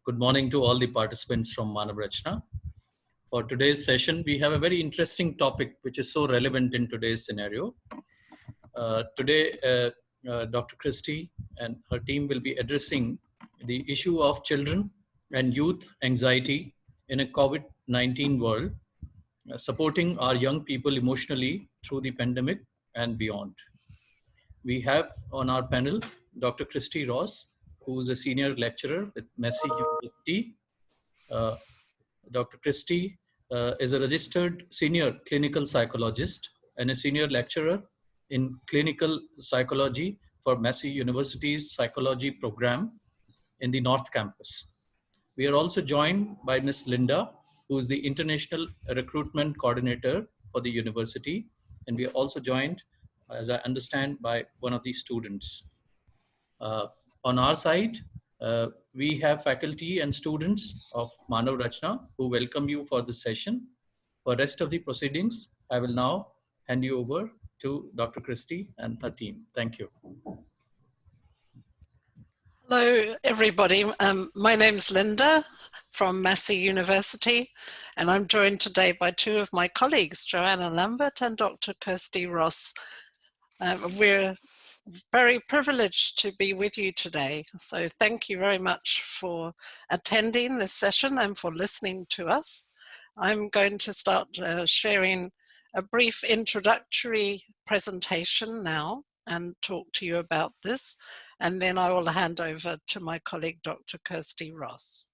Good morning to all the participants from Manav Rachna. For today's session, we have a very interesting topic which is so relevant in today's scenario. Today, Dr. Christie and her team will be addressing the issue of children and youth anxiety in a COVID-19 world, supporting our young people emotionally through the pandemic and beyond. We have on our panel Dr. Christie Ross, who is a senior lecturer with Massey University. Dr. Christie is a registered senior clinical psychologist and a senior lecturer in clinical psychology for Massey University's psychology program in the North Campus. We are also joined by Ms. Linda, who is the international recruitment coordinator for the university. And we are also joined, as I understand, by one of the students. On our side, we have faculty and students of Manav Rachna who welcome you for this session. For the rest of the proceedings, I will now hand you over to Dr. Christie and her team. Thank you. Hello, everybody. My name's Linda from Massey University, and I'm joined today by two of my colleagues, Joanna Lambert and Dr. Kirsty Ross. We're very privileged to be with you today. So thank you very much for attending this session and for listening to us. I'm going to start sharing a brief introductory presentation now and talk to you about this, and then I will hand over to my colleague, Dr. Kirsty Ross.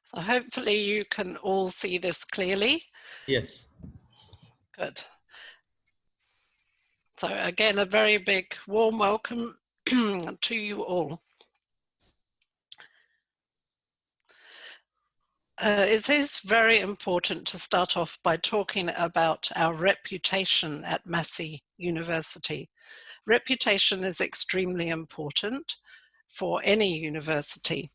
So hopefully you can all see this clearly. Yes. Good. So again, a very big warm welcome to you all. It is very important to start off by talking about our reputation at Massey University. Reputation is extremely important for any university.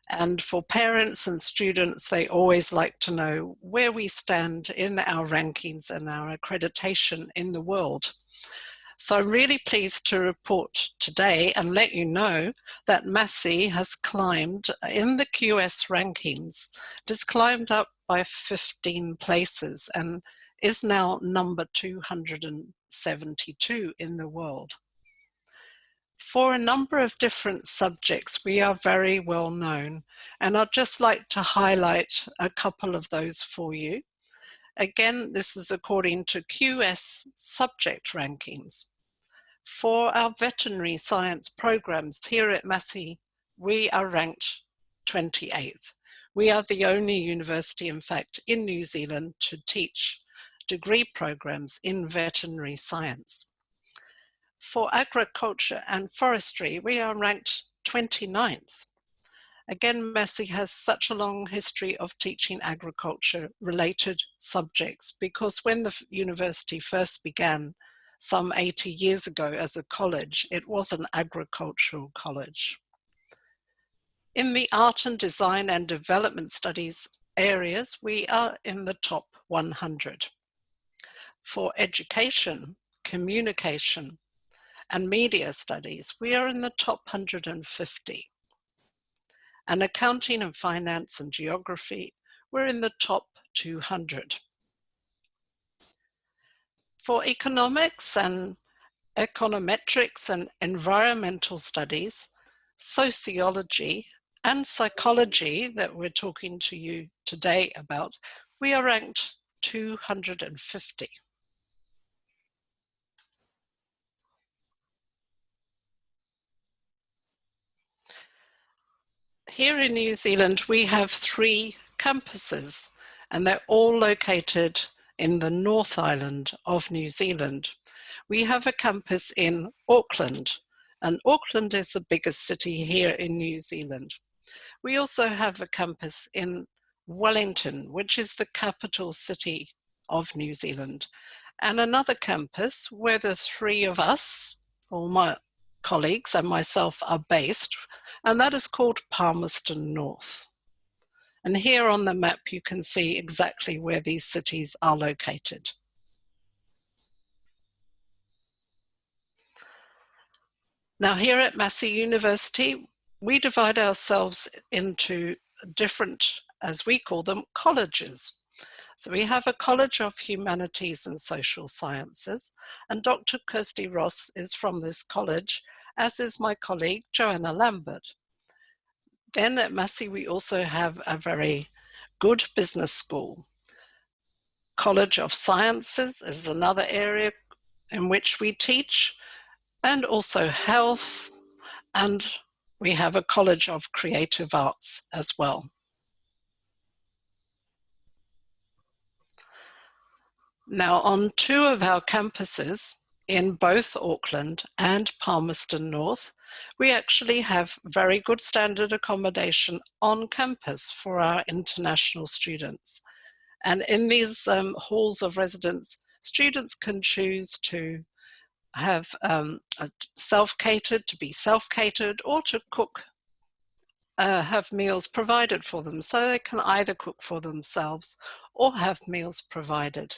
And for parents and students, they always like to know where we stand in our rankings and our accreditation in the world. So I'm really pleased to report today and let you know that Massey has climbed in the QS rankings. It has climbed up by 15 places and is now number 272 in the world. For a number of different subjects, we are very well known, and I'd just like to highlight a couple of those for you. Again, this is according to QS subject rankings. For our veterinary science programs here at Massey, we are ranked 28th. We are the only university, in fact, in New Zealand to teach degree programs in veterinary science. For agriculture and forestry, we are ranked 29th. Again, Massey has such a long history of teaching agriculture-related subjects because when the university first began some 80 years ago as a college, it was an agricultural college. In the art and design and development studies areas, we are in the top 100. For education, communication, and media studies, we are in the top 150. And accounting and finance and geography, we're in the top 200. For economics and econometrics and environmental studies, sociology and psychology that we're talking to you today about, we are ranked 250. Here in New Zealand, we have 3 campuses, and they're all located in the North Island of New Zealand. We have a campus in Auckland, and Auckland is the biggest city here in New Zealand. We also have a campus in Wellington, which is the capital city of New Zealand, and another campus where the 3 of us, or my colleagues and myself, are based, and that is called Palmerston North. And here on the map you can see exactly where these cities are located. Now here at Massey University, we divide ourselves into different, as we call them, colleges. So we have a College of Humanities and Social Sciences, and Dr. Kirsty Ross is from this college, as is my colleague Joanna Lambert. Then at Massey we also have a very good business school. College of Sciences is another area in which we teach, and also health, and we have a College of Creative Arts as well. Now, on two of our campuses, in both Auckland and Palmerston North, we actually have very good standard accommodation on campus for our international students. And in these halls of residence, students can choose to have self-catered, to be self-catered, or to cook, have meals provided for them. So they can either cook for themselves or have meals provided.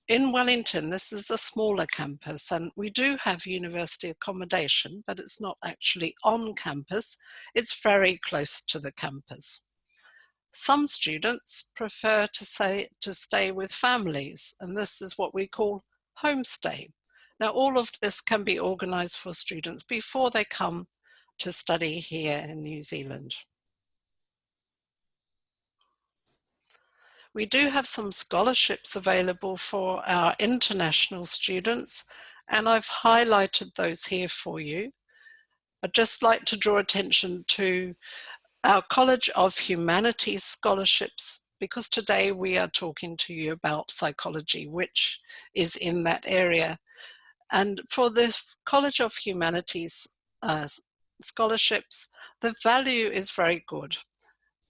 In Wellington, this is a smaller campus, and we do have university accommodation, but it's not actually on campus. It's very close to the campus. Some students prefer to stay with families, and this is what we call homestay. Now, all of this can be organised for students before they come to study here in New Zealand. We do have some scholarships available for our international students, and I've highlighted those here for you. I'd just like to draw attention to our College of Humanities scholarships, because today we are talking to you about psychology, which is in that area. And for the College of Humanities scholarships, the value is very good.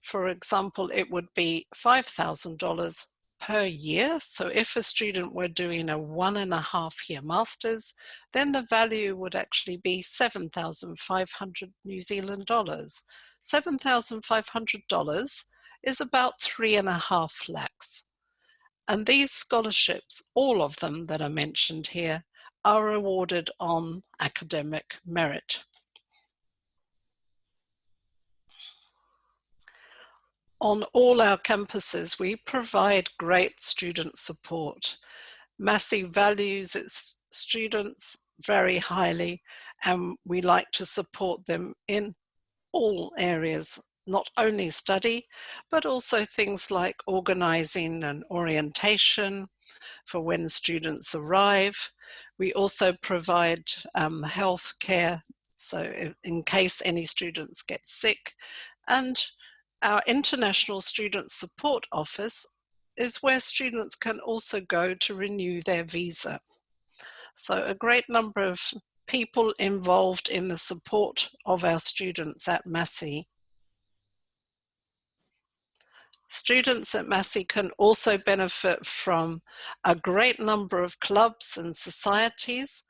For example, it would be $5,000 per year. So if a student were doing a 1.5-year master's, then the value would actually be 7,500 New Zealand dollars. $7,500 is about 3.5 lakhs. And these scholarships, all of them that are mentioned here, are awarded on academic merit. On all our campuses, we provide great student support. Massey values its students very highly, and we like to support them in all areas, not only study, but also things like organising an orientation for when students arrive. We also provide health care, so in case any students get sick. And our International Student Support Office is where students can also go to renew their visa. So a great number of people involved in the support of our students at Massey. Students at Massey can also benefit from a great number of clubs and societies.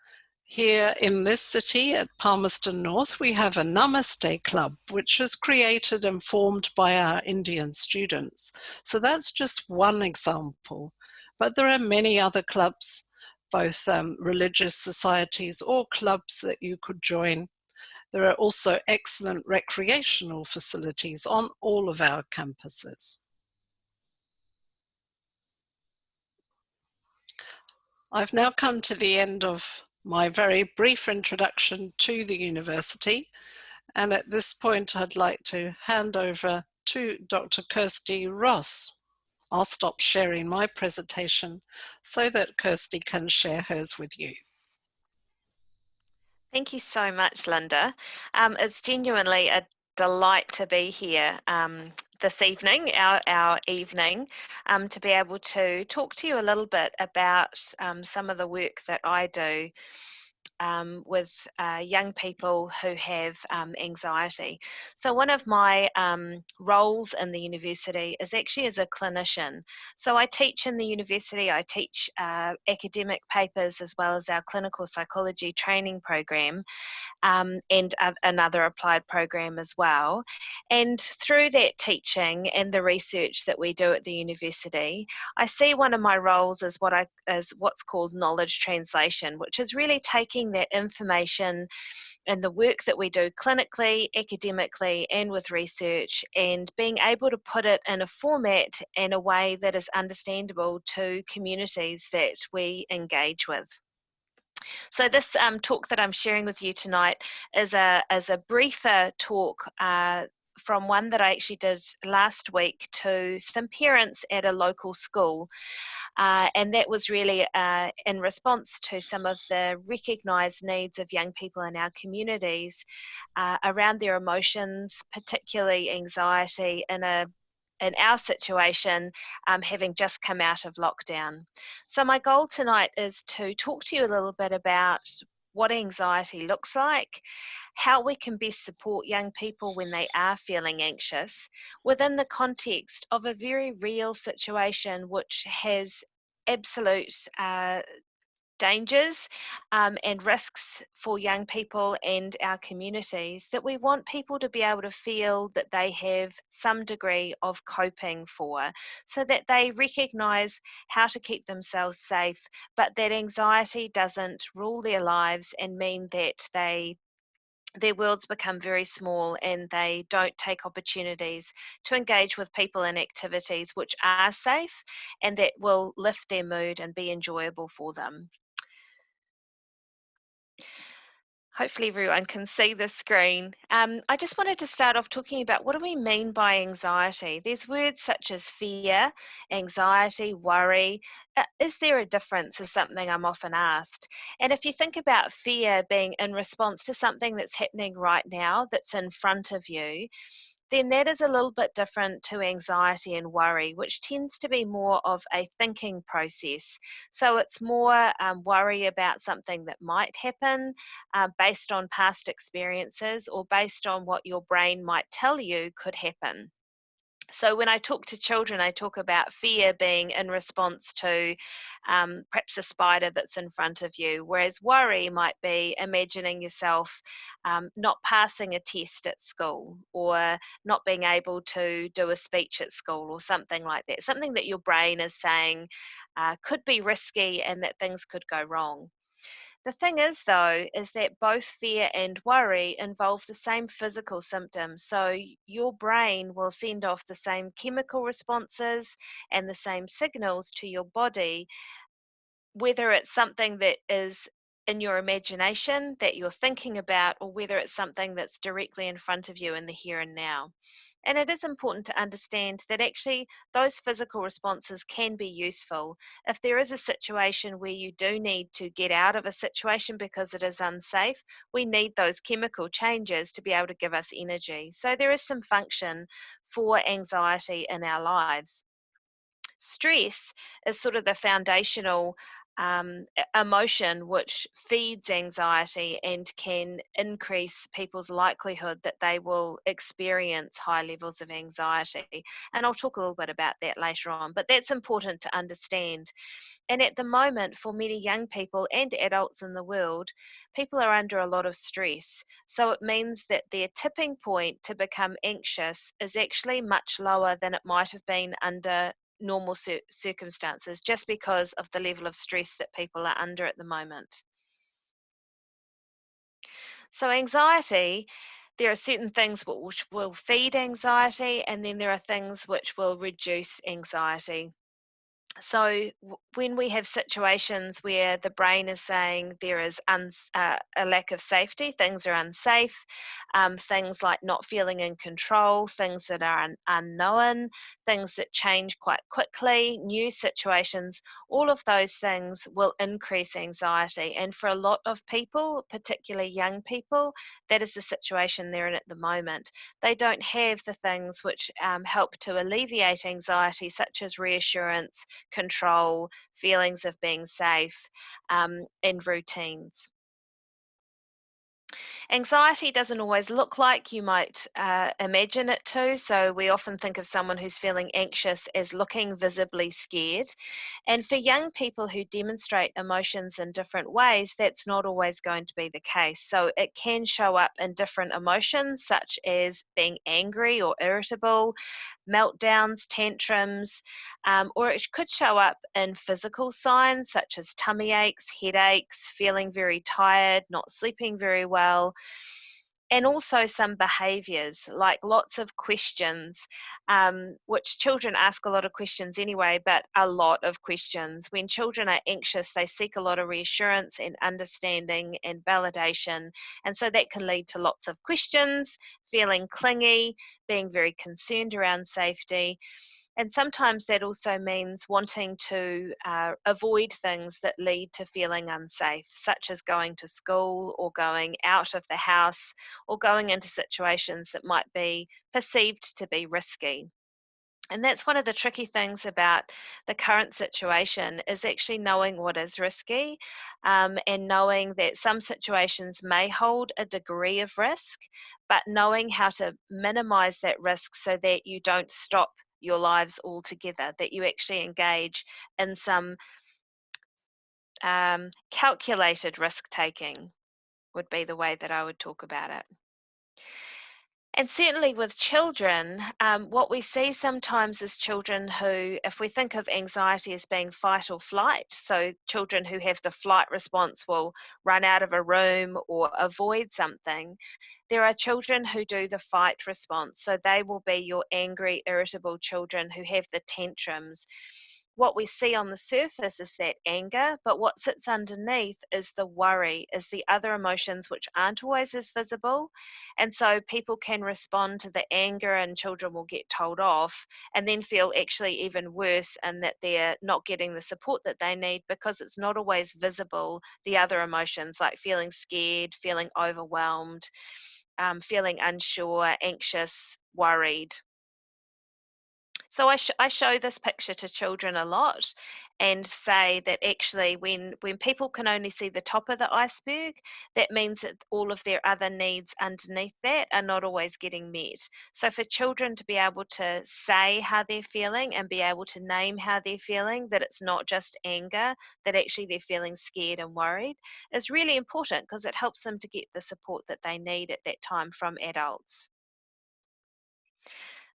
Here in this city at Palmerston North, we have a Namaste Club, which was created and formed by our Indian students. So that's just one example. But there are many other clubs, both religious societies or clubs that you could join. There are also excellent recreational facilities on all of our campuses. I've now come to the end of my very brief introduction to the university, and at this point I'd like to hand over to Dr. Kirsty Ross. I'll stop sharing my presentation so that Kirsty can share hers with you. Thank you so much, Linda. It's genuinely a delight to be here this evening, our evening, to be able to talk to you a little bit about some of the work that I do with young people who have anxiety. So one of my roles in the university is actually as a clinician. So I teach in the university, I teach academic papers as well as our clinical psychology training program, and another applied program as well. And through that teaching and the research that we do at the university, I see one of my roles as what's called knowledge translation, which is really taking taking that information and the work that we do clinically, academically, and with research, and being able to put it in a format and a way that is understandable to communities that we engage with. So this talk that I'm sharing with you tonight is a briefer talk from one that I actually did last week to some parents at a local school. And that was really in response to some of the recognised needs of young people in our communities around their emotions, particularly anxiety in our situation, having just come out of lockdown. So my goal tonight is to talk to you a little bit about what anxiety looks like, how we can best support young people when they are feeling anxious within the context of a very real situation which has absolute dangers and risks for young people and our communities, that we want people to be able to feel that they have some degree of coping for, so that they recognise how to keep themselves safe, but that anxiety doesn't rule their lives and mean that their worlds become very small and they don't take opportunities to engage with people and activities which are safe and that will lift their mood and be enjoyable for them. Hopefully everyone can see the screen. I just wanted to start off talking about what do we mean by anxiety. There's words such as fear, anxiety, worry. Is there a difference is something I'm often asked. And if you think about fear being in response to something that's happening right now that's in front of you, then that is a little bit different to anxiety and worry, which tends to be more of a thinking process. So it's more worry about something that might happen based on past experiences or based on what your brain might tell you could happen. So when I talk to children, I talk about fear being in response to perhaps a spider that's in front of you, whereas worry might be imagining yourself not passing a test at school or not being able to do a speech at school or something like that, something that your brain is saying could be risky and that things could go wrong. The thing is, though, is that both fear and worry involve the same physical symptoms. So your brain will send off the same chemical responses and the same signals to your body, whether it's something that is in your imagination that you're thinking about, or whether it's something that's directly in front of you in the here and now. And it is important to understand that actually those physical responses can be useful. If there is a situation where you do need to get out of a situation because it is unsafe, we need those chemical changes to be able to give us energy. So there is some function for anxiety in our lives. Stress is sort of the foundational emotion which feeds anxiety and can increase people's likelihood that they will experience high levels of anxiety. And I'll talk a little bit about that later on, but that's important to understand. And at the moment, for many young people and adults in the world, people are under a lot of stress. So it means that their tipping point to become anxious is actually much lower than it might have been under normal circumstances, just because of the level of stress that people are under at the moment. So anxiety, there are certain things which will feed anxiety, and then there are things which will reduce anxiety. So when we have situations where the brain is saying there is a lack of safety, things are unsafe, things like not feeling in control, things that are unknown, things that change quite quickly, new situations, all of those things will increase anxiety. And for a lot of people, particularly young people, that is the situation they're in at the moment. They don't have the things which help to alleviate anxiety, such as reassurance, control, feelings of being safe, and routines. Anxiety doesn't always look like you might imagine it to. So we often think of someone who's feeling anxious as looking visibly scared. And for young people who demonstrate emotions in different ways, that's not always going to be the case. So it can show up in different emotions, such as being angry or irritable, meltdowns, tantrums, or it could show up in physical signs such as tummy aches, headaches, feeling very tired, not sleeping very well, and also some behaviors like lots of questions, which children ask a lot of questions anyway, but a lot of questions. When children are anxious, they seek a lot of reassurance and understanding and validation. And so that can lead to lots of questions, feeling clingy, being very concerned around safety. And sometimes that also means wanting to avoid things that lead to feeling unsafe, such as going to school or going out of the house or going into situations that might be perceived to be risky. And that's one of the tricky things about the current situation, is actually knowing what is risky, and knowing that some situations may hold a degree of risk, but knowing how to minimize that risk so that you don't stop your lives altogether, that you actually engage in some calculated risk taking would be the way that I would talk about it. And certainly with children, what we see sometimes is children who, if we think of anxiety as being fight or flight, so children who have the flight response will run out of a room or avoid something, there are children who do the fight response. So they will be your angry, irritable children who have the tantrums. What we see on the surface is that anger, but what sits underneath is the worry, is the other emotions which aren't always as visible. And so people can respond to the anger and children will get told off and then feel actually even worse, and that they're not getting the support that they need because it's not always visible, the other emotions like feeling scared, feeling overwhelmed, feeling unsure, anxious, worried. So I show this picture to children a lot and say that actually when people can only see the top of the iceberg, that means that all of their other needs underneath that are not always getting met. So for children to be able to say how they're feeling and be able to name how they're feeling, that it's not just anger, that actually they're feeling scared and worried, is really important because it helps them to get the support that they need at that time from adults.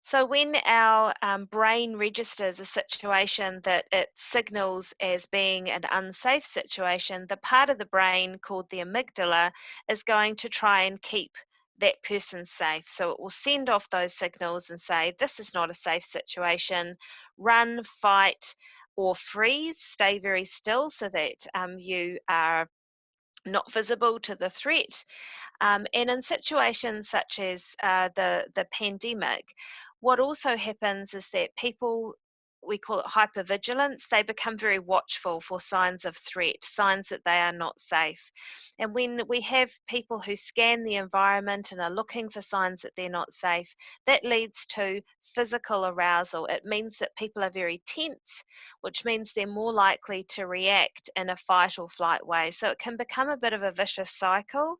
So when our brain registers a situation that it signals as being an unsafe situation, the part of the brain called the amygdala is going to try and keep that person safe. So it will send off those signals and say, this is not a safe situation, run, fight, or freeze, stay very still so that you are not visible to the threat. And in situations such as the pandemic, what also happens is that people, we call it hypervigilance, they become very watchful for signs of threat, signs that they are not safe. And when we have people who scan the environment and are looking for signs that they're not safe, that leads to physical arousal. It means that people are very tense, which means they're more likely to react in a fight or flight way. So it can become a bit of a vicious cycle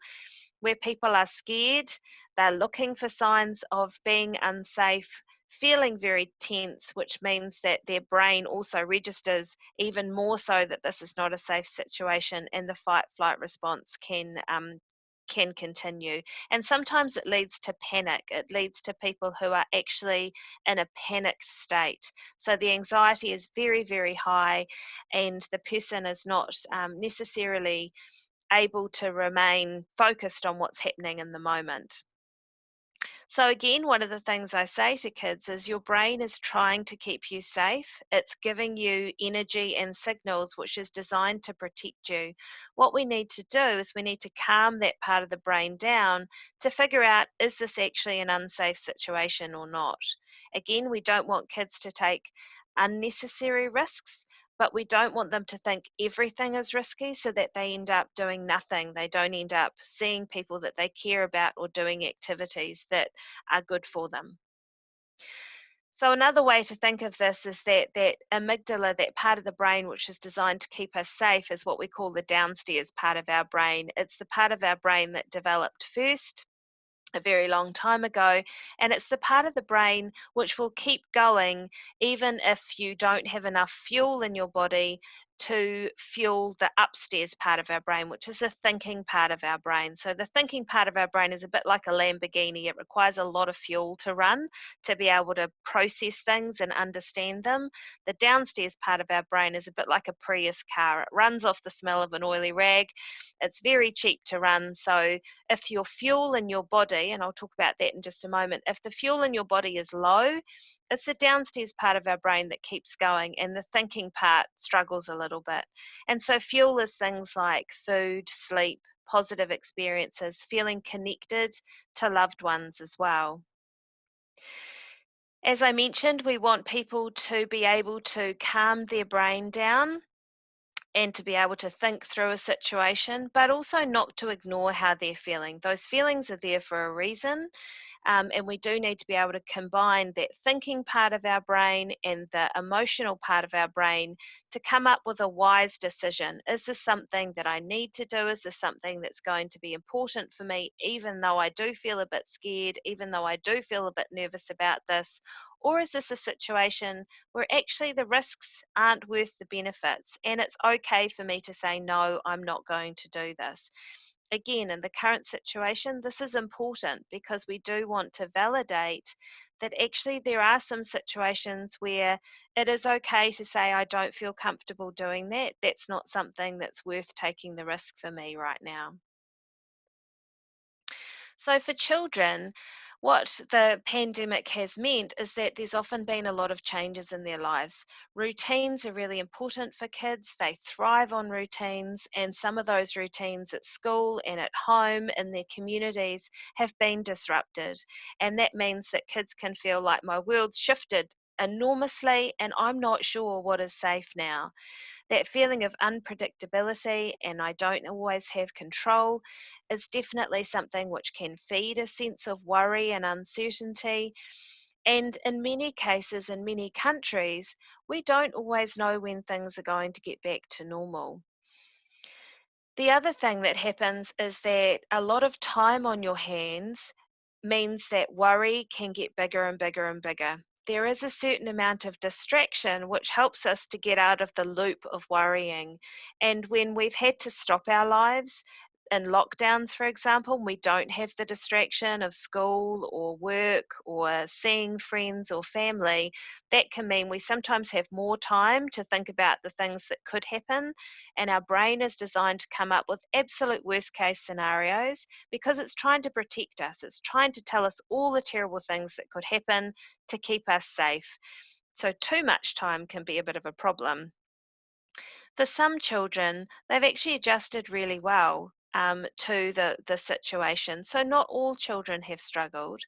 where people are scared, they're looking for signs of being unsafe, feeling very tense, which means that their brain also registers even more so that this is not a safe situation, and the fight-flight response can continue. And sometimes it leads to panic. It leads to people who are actually in a panicked state. So the anxiety is very, very high, and the person is not necessarily able to remain focused on what's happening in the moment. So again, one of the things I say to kids is your brain is trying to keep you safe. It's giving you energy and signals which is designed to protect you. What we need to do is we need to calm that part of the brain down to figure out, is this actually an unsafe situation or not? Again, we don't want kids to take unnecessary risks, but we don't want them to think everything is risky so that they end up doing nothing. They don't end up seeing people that they care about or doing activities that are good for them. So another way to think of this is that amygdala, that part of the brain which is designed to keep us safe, is what we call the downstairs part of our brain. It's the part of our brain that developed first a very long time ago, and it's the part of the brain which will keep going even if you don't have enough fuel in your body to fuel the upstairs part of our brain, which is the thinking part of our brain. So the thinking part of our brain is a bit like a Lamborghini. It requires a lot of fuel to run to be able to process things and understand them. The downstairs part of our brain is a bit like a Prius car. It runs off the smell of an oily rag. It's very cheap to run. So if your fuel in your body, and I'll talk about that in just a moment, if the fuel in your body is low, it's the downstairs part of our brain that keeps going, and the thinking part struggles a little bit. And so fuel is things like food, sleep, positive experiences, feeling connected to loved ones as well. As I mentioned, we want people to be able to calm their brain down and to be able to think through a situation, but also not to ignore how they're feeling. Those feelings are there for a reason. And we do need to be able to combine that thinking part of our brain and the emotional part of our brain to come up with a wise decision. Is this something that I need to do? Is this something that's going to be important for me, even though I do feel a bit scared, even though I do feel a bit nervous about this? Or is this a situation where actually the risks aren't worth the benefits, and it's okay for me to say, no, I'm not going to do this? Again, in the current situation, this is important because we do want to validate that actually there are some situations where it is okay to say, I don't feel comfortable doing that. That's not something that's worth taking the risk for me right now. So for children, what the pandemic has meant is that there's often been a lot of changes in their lives. Routines are really important for kids. They thrive on routines, and some of those routines at school and at home in their communities have been disrupted. And that means that kids can feel like my world's shifted enormously and I'm not sure what is safe now. That feeling of unpredictability and I don't always have control is definitely something which can feed a sense of worry and uncertainty. And in many cases, in many countries, we don't always know when things are going to get back to normal. The other thing that happens is that a lot of time on your hands means that worry can get bigger and bigger and bigger. There is a certain amount of distraction which helps us to get out of the loop of worrying. And when we've had to stop our lives, in lockdowns, for example, we don't have the distraction of school or work or seeing friends or family. That can mean we sometimes have more time to think about the things that could happen. And our brain is designed to come up with absolute worst case scenarios because it's trying to protect us. It's trying to tell us all the terrible things that could happen to keep us safe. So, too much time can be a bit of a problem. For some children, they've actually adjusted really well to the situation. So, not all children have struggled,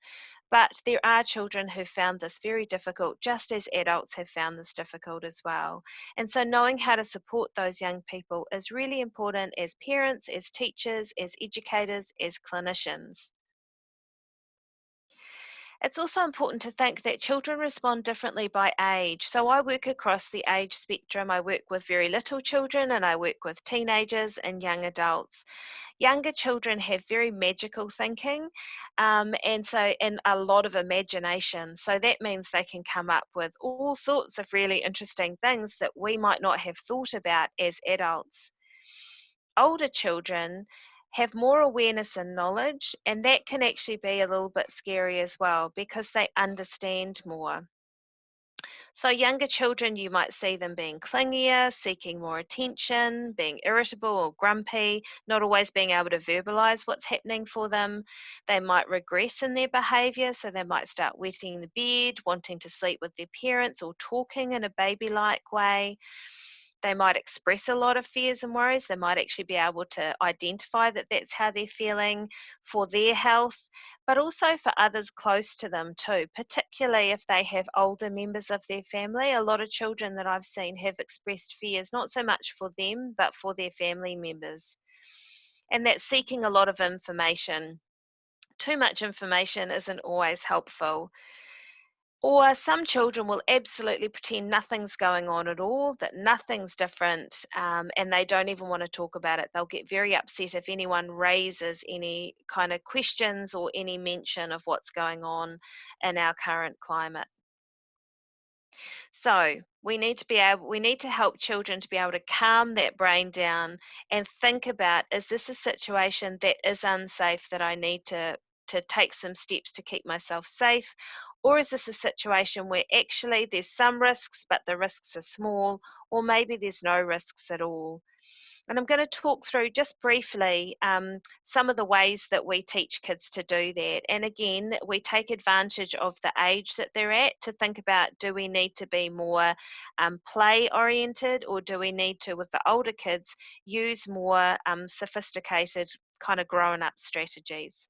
but there are children who found this very difficult, just as adults have found this difficult as well. And so, knowing how to support those young people is really important as parents, as teachers, as educators, as clinicians. It's also important to think that children respond differently by age. So I work across the age spectrum. I work with very little children and I work with teenagers and young adults. Younger children have very magical thinking and a lot of imagination. So that means they can come up with all sorts of really interesting things that we might not have thought about as adults. Older children have more awareness and knowledge, and that can actually be a little bit scary as well because they understand more. So, younger children, you might see them being clingier, seeking more attention, being irritable or grumpy, not always being able to verbalize what's happening for them. They might regress in their behavior, so they might start wetting the bed, wanting to sleep with their parents, or talking in a baby like way. They might express a lot of fears and worries. They might actually be able to identify that that's how they're feeling for their health, but also for others close to them too, particularly if they have older members of their family. A lot of children that I've seen have expressed fears, not so much for them, but for their family members. And that's seeking a lot of information. Too much information isn't always helpful. Or some children will absolutely pretend nothing's going on at all, that nothing's different, and they don't even want to talk about it. They'll get very upset if anyone raises any kind of questions or any mention of what's going on in our current climate. So we need to help children to be able to calm that brain down and think about, is this a situation that is unsafe that I need to take some steps to keep myself safe? Or is this a situation where actually there's some risks, but the risks are small, or maybe there's no risks at all? And I'm going to talk through just briefly some of the ways that we teach kids to do that. And again, we take advantage of the age that they're at to think about, do we need to be more play oriented, or do we need to, with the older kids, use more sophisticated kind of grown up strategies?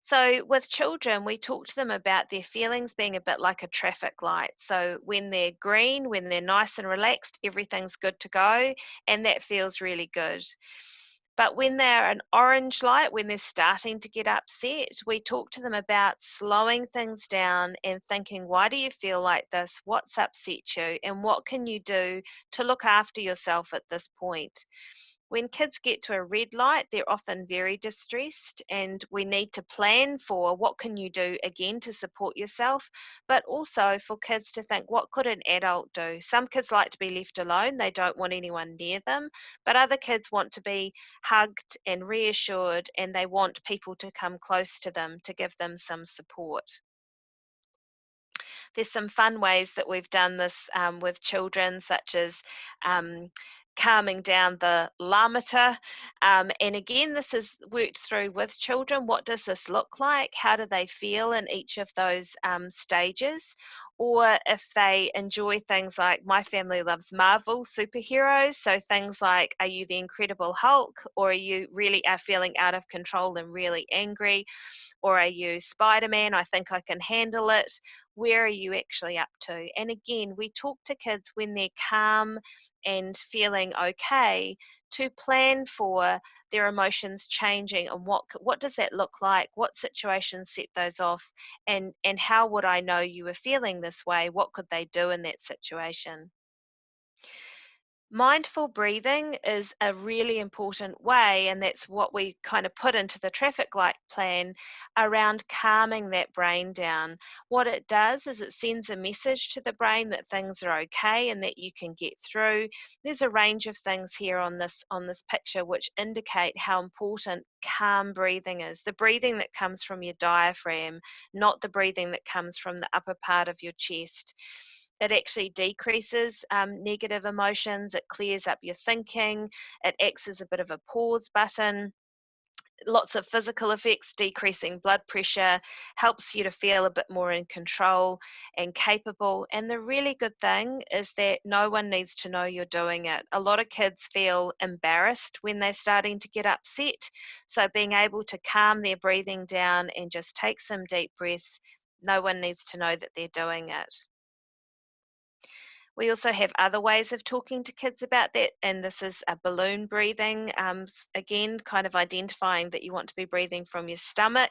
So, with children, we talk to them about their feelings being a bit like a traffic light. So, when they're green, when they're nice and relaxed, everything's good to go, and that feels really good. But when they're an orange light, when they're starting to get upset, we talk to them about slowing things down and thinking, why do you feel like this? What's upset you? And what can you do to look after yourself at this point? When kids get to a red light, they're often very distressed, and we need to plan for what can you do again to support yourself, but also for kids to think, what could an adult do? Some kids like to be left alone, they don't want anyone near them, but other kids want to be hugged and reassured, and they want people to come close to them to give them some support. There's some fun ways that we've done this with children, such as um, calming down the llamata. And again, this is worked through with children. What does this look like? How do they feel in each of those stages? Or if they enjoy things like, my family loves Marvel superheroes, so things like, are you the Incredible Hulk, or are you really are feeling out of control and really angry? Or are you Spider-Man? I think I can handle it. Where are you actually up to? And again, we talk to kids when they're calm and feeling okay to plan for their emotions changing, and what does that look like? What situations set those off? And how would I know you were feeling this way? What could they do in that situation? Mindful breathing is a really important way, and that's what we kind of put into the traffic light plan around calming that brain down. What it does is it sends a message to the brain that things are okay and that you can get through. There's a range of things here on this picture which indicate how important calm breathing is. The breathing that comes from your diaphragm, not the breathing that comes from the upper part of your chest. It actually decreases negative emotions, it clears up your thinking, it acts as a bit of a pause button. Lots of physical effects, decreasing blood pressure, helps you to feel a bit more in control and capable. And the really good thing is that no one needs to know you're doing it. A lot of kids feel embarrassed when they're starting to get upset. So being able to calm their breathing down and just take some deep breaths, no one needs to know that they're doing it. We also have other ways of talking to kids about that, and this is a balloon breathing. Again, kind of identifying that you want to be breathing from your stomach.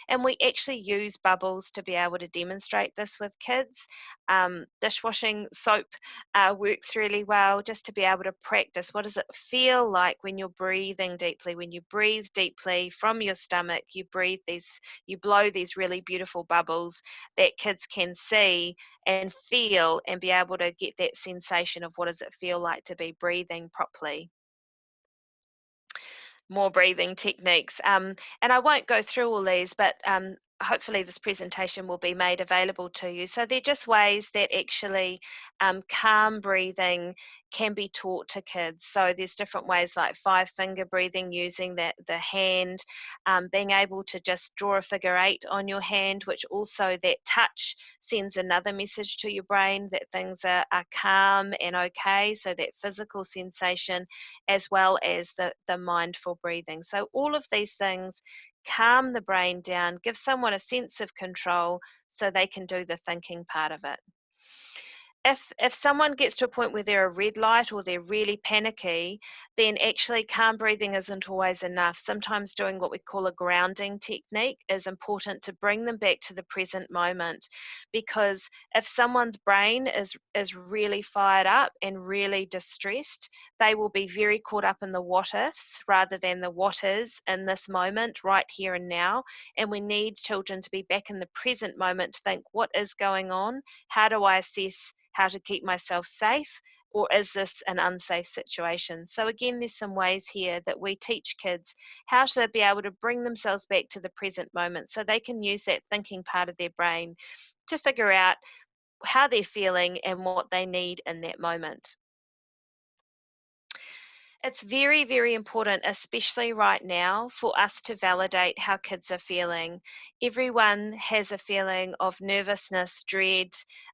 And we actually use bubbles to be able to demonstrate this with kids. Dishwashing soap works really well, just to be able to practice. What does it feel like when you're breathing deeply? When you breathe deeply from your stomach, you blow these really beautiful bubbles that kids can see and feel and be able to get that sensation of what does it feel like to be breathing properly. More breathing techniques. And I won't go through all these, but hopefully this presentation will be made available to you. So they're just ways that actually calm breathing can be taught to kids. So there's different ways like 5-finger breathing, using the hand, being able to just draw a figure 8 on your hand, which also that touch sends another message to your brain that things are calm and okay. So that physical sensation as well as the mindful breathing. So all of these things calm the brain down, give someone a sense of control so they can do the thinking part of it. if someone gets to a point where they're a red light or they're really panicky, then actually calm breathing isn't always enough. Sometimes doing what we call a grounding technique is important to bring them back to the present moment, because if someone's brain is really fired up and really distressed, they will be very caught up in the what ifs rather than the what is in this moment, right here and now. And we need children to be back in the present moment to think, what is going on? How do I assess how to keep myself safe, or is this an unsafe situation? So again, there's some ways here that we teach kids how to be able to bring themselves back to the present moment so they can use that thinking part of their brain to figure out how they're feeling and what they need in that moment. It's very, very important, especially right now, for us to validate how kids are feeling. Everyone has a feeling of nervousness, dread,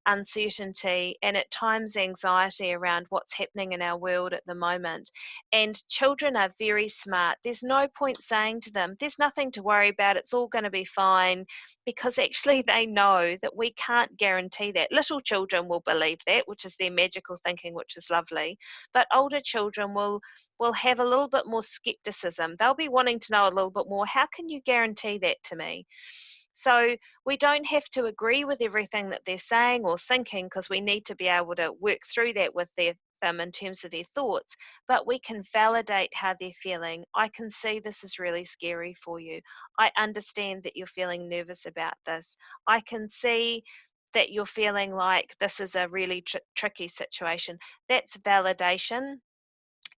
uncertainty, and at times anxiety around what's happening in our world at the moment. And children are very smart. There's no point saying to them, there's nothing to worry about, it's all going to be fine, because actually they know that we can't guarantee that. Little children will believe that, which is their magical thinking, which is lovely. But older children will have a little bit more skepticism. They'll be wanting to know a little bit more. How can you guarantee that to me? So we don't have to agree with everything that they're saying or thinking, because we need to be able to work through that with them in terms of their thoughts, but we can validate how they're feeling. I can see this is really scary for you. I understand that you're feeling nervous about this. I can see that you're feeling like this is a really tricky situation. That's validation.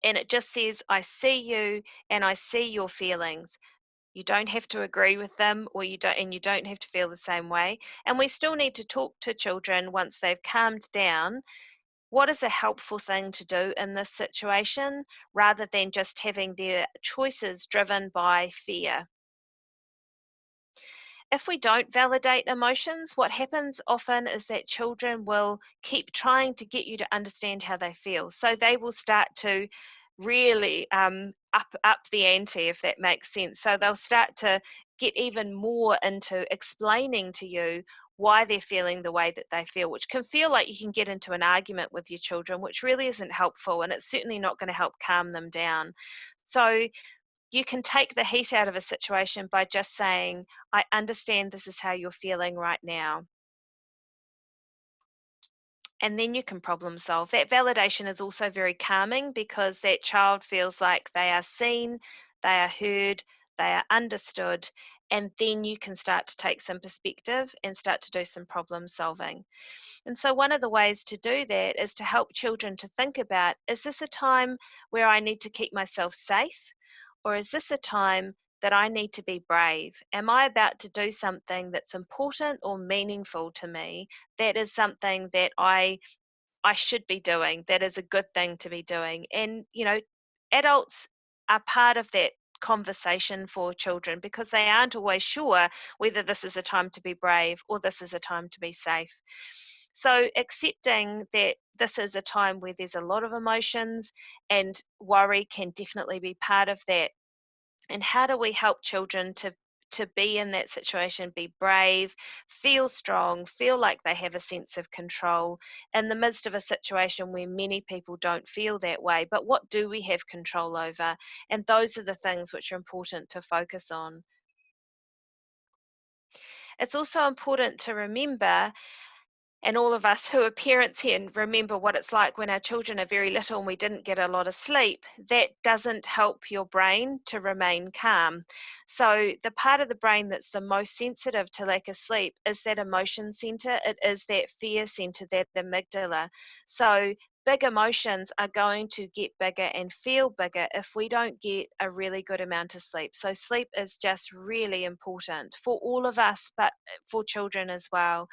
And it just says, I see you and I see your feelings. You don't have to agree with them, or you don't have to feel the same way. And we still need to talk to children once they've calmed down. What is a helpful thing to do in this situation, rather than just having their choices driven by fear? If we don't validate emotions, what happens often is that children will keep trying to get you to understand how they feel. So they will start to really up the ante, if that makes sense. So they'll start to get even more into explaining to you why they're feeling the way that they feel, which can feel like you can get into an argument with your children, which really isn't helpful, and it's certainly not going to help calm them down. So you can take the heat out of a situation by just saying, I understand this is how you're feeling right now. And then you can problem solve. That validation is also very calming, because that child feels like they are seen, they are heard, they are understood, and then you can start to take some perspective and start to do some problem solving. And so one of the ways to do that is to help children to think about, is this a time where I need to keep myself safe? Or is this a time that I need to be brave? Am I about to do something that's important or meaningful to me? That is something that I should be doing. That is a good thing to be doing. And, adults are part of that conversation for children, because they aren't always sure whether this is a time to be brave or this is a time to be safe. So accepting that this is a time where there's a lot of emotions, and worry can definitely be part of that. And how do we help children to be in that situation, be brave, feel strong, feel like they have a sense of control in the midst of a situation where many people don't feel that way? But what do we have control over? And those are the things which are important to focus on. It's also important to remember, and all of us who are parents here and remember what it's like when our children are very little and we didn't get a lot of sleep, that doesn't help your brain to remain calm. So the part of the brain that's the most sensitive to lack of sleep is that emotion center. It is that fear center, that amygdala. So big emotions are going to get bigger and feel bigger if we don't get a really good amount of sleep. So sleep is just really important for all of us, but for children as well.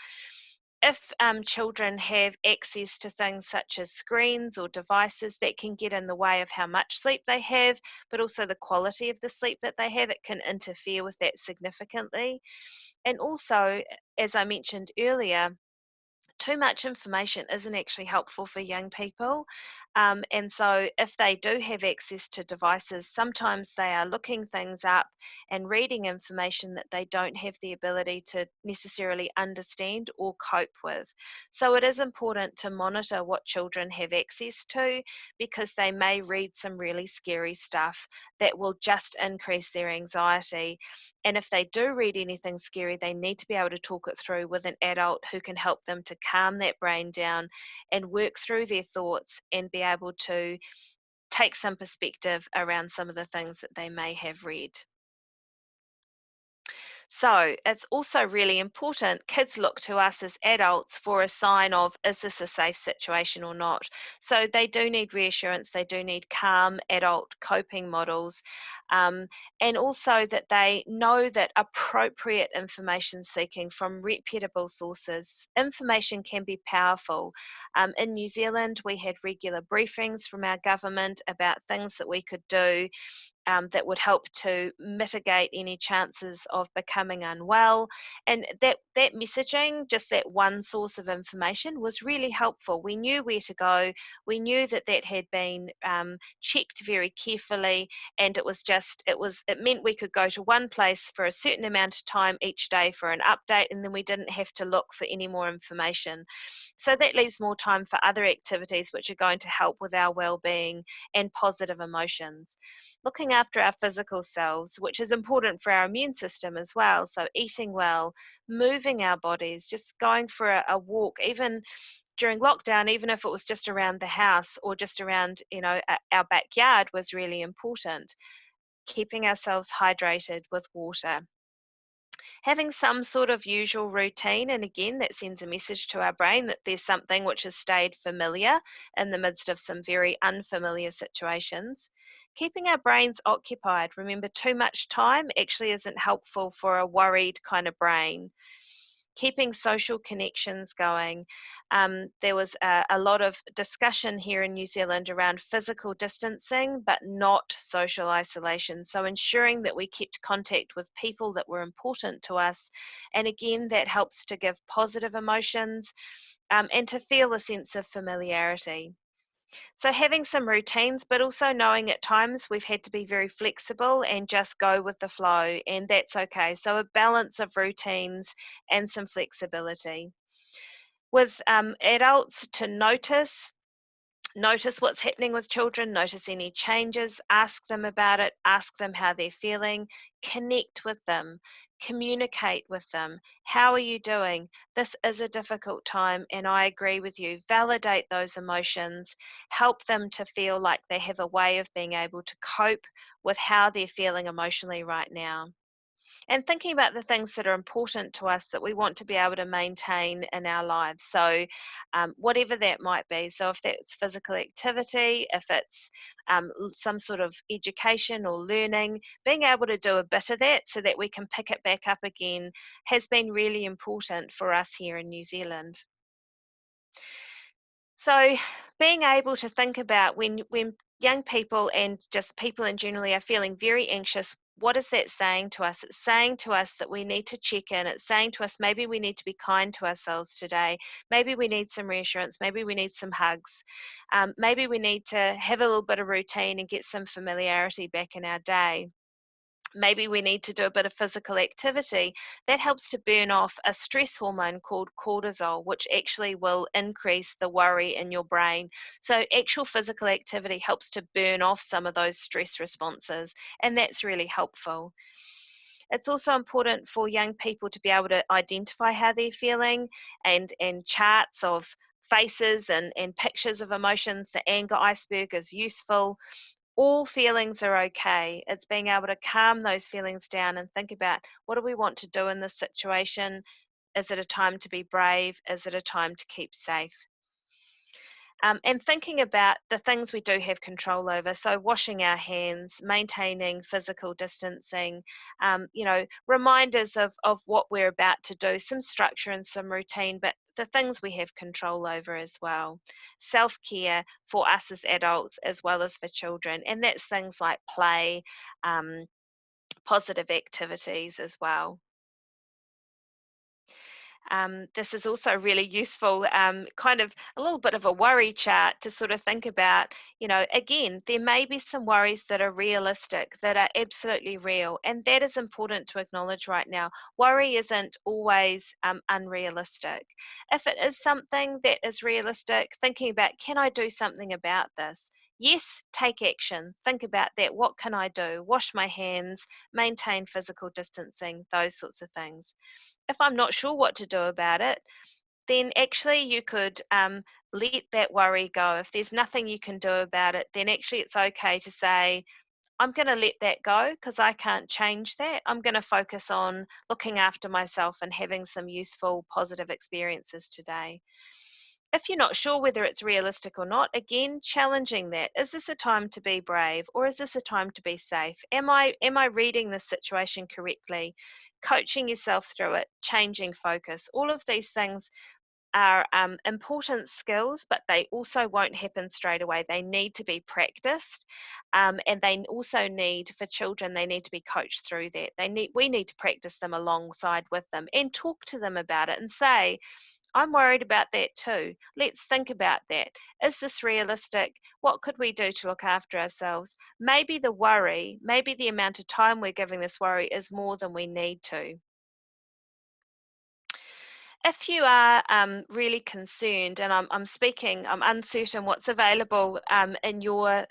If children have access to things such as screens or devices, that can get in the way of how much sleep they have, but also the quality of the sleep that they have. It can interfere with that significantly. And also, as I mentioned earlier, too much information isn't actually helpful for young people. And so, if they do have access to devices, sometimes they are looking things up and reading information that they don't have the ability to necessarily understand or cope with. So, it is important to monitor what children have access to, because they may read some really scary stuff that will just increase their anxiety. And if they do read anything scary, they need to be able to talk it through with an adult who can help them to calm that brain down and work through their thoughts and be able to take some perspective around some of the things that they may have read. So it's also really important. Kids look to us as adults for a sign of, is this a safe situation or not? So they do need reassurance, they do need calm adult coping models, and also that they know that appropriate information seeking from reputable sources. Information can be powerful. In New Zealand, we had regular briefings from our government about things that we could do that would help to mitigate any chances of becoming unwell. And that messaging, just that one source of information, was really helpful. We knew where to go. We knew that had been checked very carefully, and it meant we could go to one place for a certain amount of time each day for an update, and then we didn't have to look for any more information. So that leaves more time for other activities which are going to help with our well-being and positive emotions. Looking after our physical selves, which is important for our immune system as well. So eating well, moving our bodies, just going for a walk, even during lockdown, even if it was just around the house or just around, our backyard, was really important. Keeping ourselves hydrated with water. Having some sort of usual routine, and again, that sends a message to our brain that there's something which has stayed familiar in the midst of some very unfamiliar situations. Keeping our brains occupied. Remember, too much time actually isn't helpful for a worried kind of brain. Keeping social connections going. There was a lot of discussion here in New Zealand around physical distancing, but not social isolation. So ensuring that we kept contact with people that were important to us. And again, that helps to give positive emotions and to feel a sense of familiarity. So having some routines, but also knowing at times we've had to be very flexible and just go with the flow, and that's okay. So a balance of routines and some flexibility. With adults, to notice what's happening with children, notice any changes, ask them about it, ask them how they're feeling, connect with them, communicate with them. How are you doing? This is a difficult time, and I agree with you. Validate those emotions, help them to feel like they have a way of being able to cope with how they're feeling emotionally right now. And thinking about the things that are important to us that we want to be able to maintain in our lives. So, whatever that might be. So, if that's physical activity, if it's some sort of education or learning, being able to do a bit of that so that we can pick it back up again has been really important for us here in New Zealand. So, being able to think about when young people and just people in generally are feeling very anxious, what is that saying to us? It's saying to us that we need to check in. It's saying to us maybe we need to be kind to ourselves today. Maybe we need some reassurance. Maybe we need some hugs. Maybe we need to have a little bit of routine and get some familiarity back in our day. Maybe we need to do a bit of physical activity. That helps to burn off a stress hormone called cortisol, which actually will increase the worry in your brain. So actual physical activity helps to burn off some of those stress responses, and that's really helpful. It's also important for young people to be able to identify how they're feeling, and charts of faces and pictures of emotions. The anger iceberg is useful. All feelings are okay. It's being able to calm those feelings down and think about, what do we want to do in this situation? Is it a time to be brave? Is it a time to keep safe? And thinking about the things we do have control over. So washing our hands, maintaining physical distancing, reminders of what we're about to do, some structure and some routine, but the things we have control over as well. Self-care for us as adults as well as for children. And that's things like play, positive activities as well. This is also really useful, kind of a little bit of a worry chart to sort of think about, again, there may be some worries that are realistic, that are absolutely real, and that is important to acknowledge right now. Worry isn't always unrealistic. If it is something that is realistic, thinking about, can I do something about this? Yes, take action. Think about that. What can I do? Wash my hands, maintain physical distancing, those sorts of things. If I'm not sure what to do about it, then actually you could let that worry go. If there's nothing you can do about it, then actually it's okay to say, I'm going to let that go because I can't change that. I'm going to focus on looking after myself and having some useful, positive experiences today. If you're not sure whether it's realistic or not, again, challenging that. Is this a time to be brave, or is this a time to be safe? Am I reading this situation correctly? Coaching yourself through it, changing focus. All of these things are important skills, but they also won't happen straight away. They need to be practiced, and they also need, for children, they need to be coached through that. We need to practice them alongside with them and talk to them about it and say, I'm worried about that too. Let's think about that. Is this realistic? What could we do to look after ourselves? Maybe the worry, maybe the amount of time we're giving this worry is more than we need to. If you are really concerned, and I'm uncertain what's available in your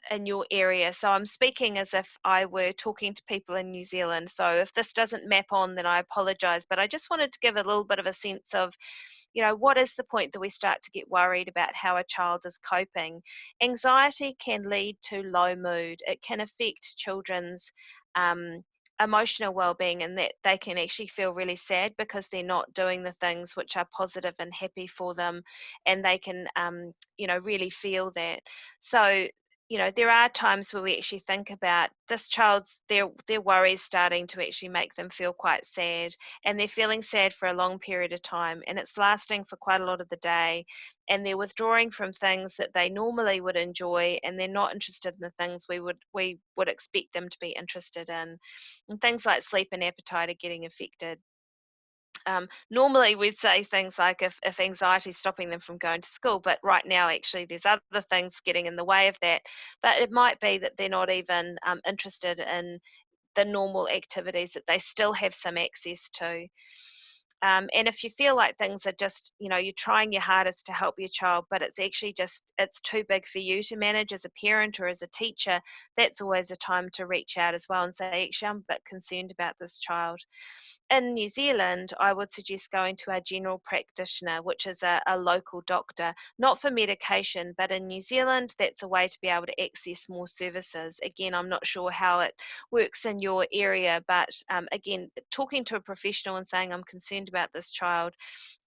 area. So I'm speaking as if I were talking to people in New Zealand. So if this doesn't map on, then I apologise. But I just wanted to give a little bit of a sense of, what is the point that we start to get worried about how a child is coping? Anxiety can lead to low mood. It can affect children's emotional well-being, and that they can actually feel really sad because they're not doing the things which are positive and happy for them, and they can really feel that. So there are times where we actually think about this child's their worries starting to actually make them feel quite sad, and they're feeling sad for a long period of time, and it's lasting for quite a lot of the day, and they're withdrawing from things that they normally would enjoy, and they're not interested in the things we would expect them to be interested in, and things like sleep and appetite are getting affected. Normally we'd say things like if anxiety is stopping them from going to school, but right now actually there's other things getting in the way of that. But it might be that they're not even interested in the normal activities that they still have some access to. And if you feel like things are just, you're trying your hardest to help your child, but it's actually it's too big for you to manage as a parent or as a teacher, that's always a time to reach out as well and say, actually, I'm a bit concerned about this child. In New Zealand, I would suggest going to a general practitioner, which is a local doctor, not for medication, but in New Zealand, that's a way to be able to access more services. Again, I'm not sure how it works in your area, but again, talking to a professional and saying, I'm concerned about this child,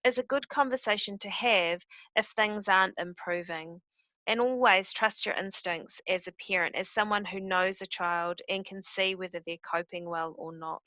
is a good conversation to have if things aren't improving. And always trust your instincts as a parent, as someone who knows a child and can see whether they're coping well or not.